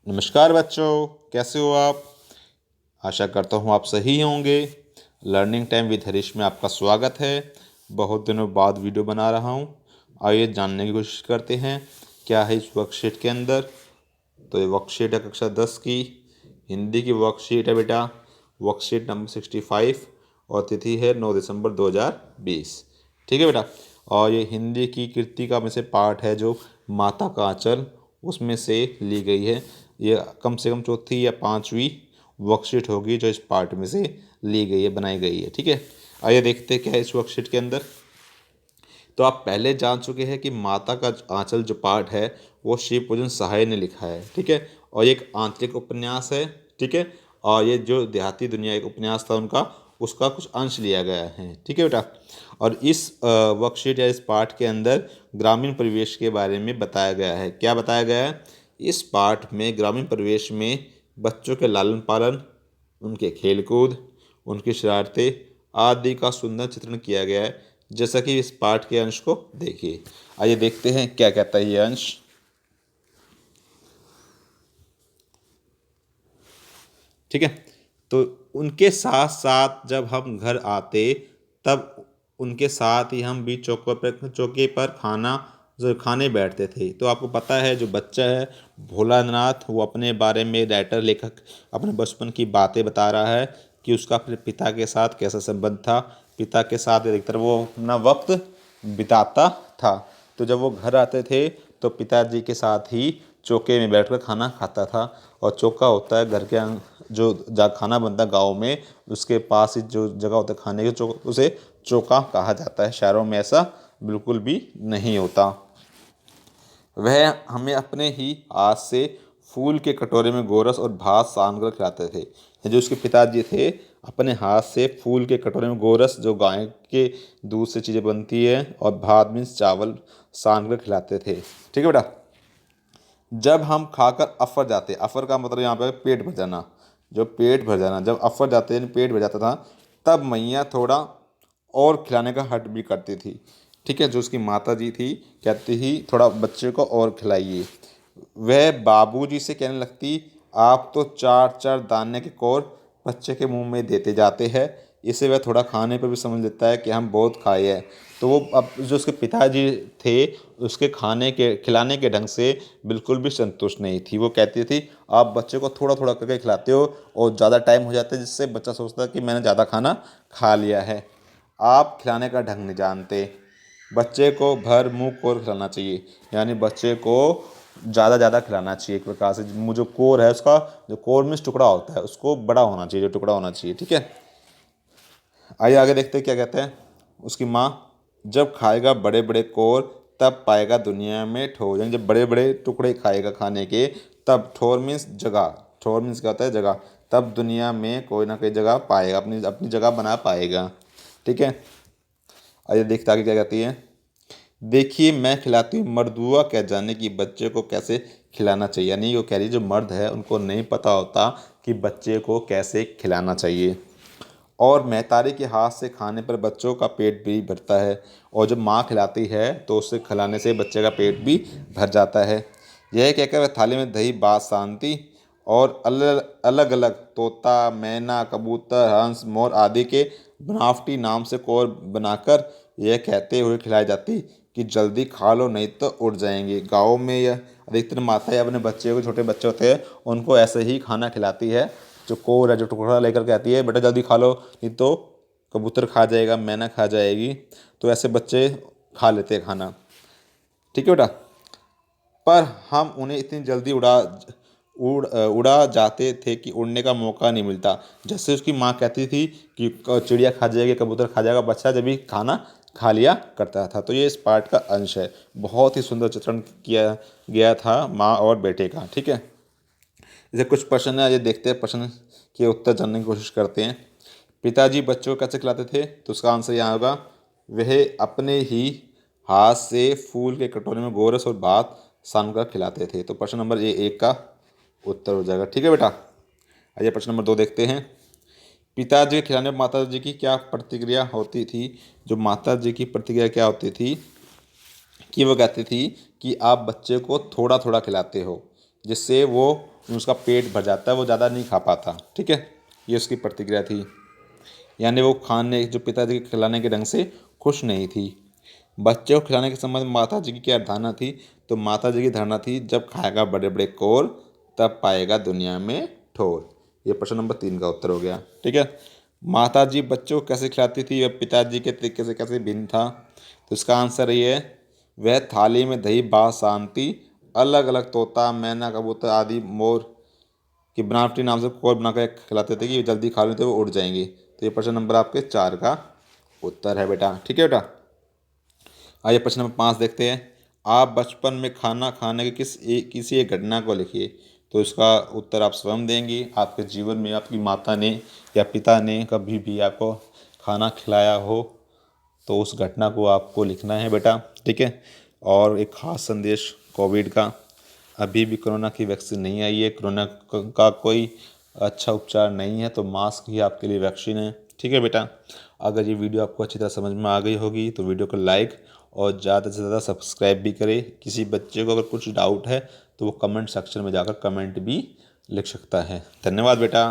नमस्कार बच्चों, कैसे हो आप। आशा करता हूँ आप सही होंगे। लर्निंग टाइम विद हरीश में आपका स्वागत है। बहुत दिनों बाद वीडियो बना रहा हूँ। आइए जानने की कोशिश करते हैं क्या है इस वर्कशीट के अंदर। तो ये वर्कशीट है कक्षा 10 की हिंदी की वर्कशीट है बेटा। वर्कशीट नंबर 65 और तिथि है 9 दिसंबर 2020। ठीक है बेटा। और ये हिंदी की कृतिका में से पाठ है जो माता का आंचल, उसमें से ली गई है। ये कम से कम चौथी या पांचवी वर्कशीट होगी जो इस पार्ट में से ली गई है, बनाई गई है। ठीक है। आइए देखते हैं क्या है इस वर्कशीट के अंदर। तो आप पहले जान चुके हैं कि माता का आंचल जो पाठ है वो शिव पूजन सहाय ने लिखा है। ठीक है। और ये एक आंतरिक उपन्यास है। ठीक है। और ये जो देहाती दुनिया एक उपन्यास था उनका, उसका कुछ अंश लिया गया है। ठीक है बेटा। और इस वर्कशीट या इस पाठ के अंदर ग्रामीण परिवेश के बारे में बताया गया है। क्या बताया गया है इस पाठ में? ग्रामीण परिवेश में बच्चों के लालन पालन, उनके खेलकूद, उनकी शरारतें आदि का सुंदर चित्रण किया गया है। जैसा कि इस पाठ के अंश को देखिए। आइए देखते हैं क्या कहता है ये अंश। ठीक है। तो उनके साथ साथ जब हम घर आते तब उनके साथ ही हम भी चौके पर खाना जो खाने बैठते थे। तो आपको पता है जो बच्चा है भोलानाथ, वो अपने बारे में राइटर लेखक अपने बचपन की बातें बता रहा है कि उसका अपने पिता के साथ कैसा संबंध था। पिता के साथ अधिकतर वो अपना वक्त बिताता था। तो जब वो घर आते थे तो पिताजी के साथ ही चौके में बैठकर खाना खाता था। और चौका होता है घर के जो जहाँ खाना बनता है गाँव में, उसके पास ही जो जगह होता है खाने की, उसे चौका कहा जाता है। शहरों में ऐसा बिल्कुल भी नहीं होता। वह हमें अपने ही हाथ से फूल के कटोरे में गोरस और भात सान कर खिलाते थे। ये जो उसके पिताजी थे, अपने हाथ से फूल के कटोरे में गोरस, जो गाय के दूध से चीज़ें बनती है, और भात मीन्स चावल, सान कर खिलाते थे। ठीक है बेटा। जब हम खाकर अफर जाते, अफर का मतलब यहाँ पे पेट भर जाना, जो पेट भर जाना, जब अफर जाते यानी पेट भर जाता था, तब मैया थोड़ा और खिलाने का हट भी करती थी। ठीक है। जो उसकी माता जी थी, कहती ही थोड़ा बच्चे को और खिलाइए। वह बाबूजी से कहने लगती, आप तो चार चार दाने के कोर बच्चे के मुंह में देते जाते हैं। इससे वह थोड़ा खाने पर भी समझ लेता है कि हम बहुत खाए हैं। तो वो अब जो उसके पिताजी थे, उसके खाने के खिलाने के ढंग से बिल्कुल भी संतुष्ट नहीं थी। वो कहती थी आप बच्चे को थोड़ा थोड़ा करके खिलाते हो और ज़्यादा टाइम हो जाता है, जिससे बच्चा सोचता है कि मैंने ज़्यादा खाना खा लिया है। आप खिलाने का ढंग नहीं जानते। बच्चे को भर मुंह कोर खिलाना चाहिए, यानी बच्चे को ज़्यादा ज़्यादा खिलाना चाहिए। एक प्रकार से जो कोर है उसका, जो कोर में टुकड़ा होता है, उसको बड़ा होना चाहिए, जो टुकड़ा होना चाहिए। ठीक है। आइए आगे देखते हैं क्या कहते हैं उसकी माँ। जब खाएगा बड़े बड़े कोर तब पाएगा दुनिया में ठोर, यानी जब बड़े बड़े टुकड़े खाएगा खाने के, तब ठोर मीन्स जगह, ठोर मीन्स क्या होता है जगह, तब दुनिया में कोई ना कोई जगह पाएगा, अपनी अपनी जगह बना पाएगा। ठीक है। आइए देखते आगे क्या कहती है। देखिए मैं खिलाती हूँ मर्द, हुआ क्या जाने कि बच्चे को कैसे खिलाना चाहिए। यानी वो कह रही जो मर्द है उनको नहीं पता होता कि बच्चे को कैसे खिलाना चाहिए। और महतारी के हाथ से खाने पर बच्चों का पेट भी भरता है, और जब माँ खिलाती है तो उससे खिलाने से बच्चे का पेट भी भर जाता है। यह कहकर वह थाली में दही भात शांति और अलग अलग अलग तोता, मैना, कबूतर, हंस, मोर आदि के बनावटी नाम से कोर बनाकर यह कहते हुए खिलाई जाती कि जल्दी खा लो नहीं तो उड़ जाएंगे। गाँव में यह अधिकतर माताएं अपने बच्चे को, छोटे बच्चे होते हैं उनको ऐसे ही खाना खिलाती है। जो कोर है, जो टुकड़ा लेकर के आती है, बेटा जल्दी खा लो नहीं तो कबूतर खा जाएगा, मैना खा जाएगी। तो ऐसे बच्चे खा लेते हैं खाना। ठीक है बेटा। पर हम उन्हें इतनी जल्दी उड़ा जाते थे कि उड़ने का मौका नहीं मिलता। जैसे उसकी माँ कहती थी कि चिड़िया खा जाएगी, कबूतर खा जाएगा, बच्चा जब भी खाना खा लिया करता था। तो ये इस पार्ट का अंश है। बहुत ही सुंदर चित्रण किया गया था माँ और बेटे का। ठीक है। जैसे कुछ प्रश्न है, ये देखते हैं, प्रश्न के उत्तर जानने की कोशिश करते हैं। पिताजी बच्चों को कैसे खिलाते थे? तो उसका आंसर यहाँ होगा, वह अपने ही हाथ से फूल के कटोरे में गोरस और भात सान कर खिलाते थे। तो प्रश्न नंबर एक का उत्तर हो जाएगा। ठीक है बेटा। आइए प्रश्न नंबर 2 देखते हैं। पिताजी के खिलाने पर माता जी की क्या प्रतिक्रिया होती थी? जो माता जी की प्रतिक्रिया क्या होती थी कि वो कहती थी कि आप बच्चे को थोड़ा थोड़ा खिलाते हो, जिससे वो उसका पेट भर जाता है, वो ज़्यादा नहीं खा पाता। ठीक है, ये उसकी प्रतिक्रिया थी। यानी वो खाने जो पिताजी के खिलाने के ढंग से खुश नहीं थी। बच्चे को खिलाने के संबंध में माता जी की क्या धारणा थी? तो माता जी की धारणा थी, जब खाएगा बड़े बड़े कोर तब पाएगा दुनिया में ठोर। ये प्रश्न नंबर 3 का उत्तर हो गया। ठीक है, माता जी बच्चों को कैसे खिलाती थी, वह पिताजी के तरीके से कैसे भिन्न था? तो इसका आंसर ये है, वह थाली में दही बात शांति, अलग अलग तोता मैना कबूतर आदि मोर कि बनावटी नाम से कोर बना कर खिलाते थे कि जल्दी खा लेते वो उड़ जाएंगे। तो ये प्रश्न नंबर आपके 4 का उत्तर है बेटा। ठीक है बेटा, आइए प्रश्न नंबर 5 देखते हैं। आप बचपन में खाना खाने की किसी एक घटना को लिखिए। तो इसका उत्तर आप स्वयं देंगे। आपके जीवन में आपकी माता ने या पिता ने कभी भी आपको खाना खिलाया हो तो उस घटना को आपको लिखना है बेटा। ठीक है, और एक खास संदेश कोविड का, अभी भी कोरोना की वैक्सीन नहीं आई है, कोरोना का कोई अच्छा उपचार नहीं है, तो मास्क ही आपके लिए वैक्सीन है। ठीक है बेटा, अगर ये वीडियो आपको अच्छी तरह समझ में आ गई होगी तो वीडियो को लाइक और ज़्यादा से ज़्यादा सब्सक्राइब भी करें। किसी बच्चे को अगर कुछ डाउट है तो वो कमेंट सेक्शन में जाकर कमेंट भी लिख सकता है। धन्यवाद बेटा।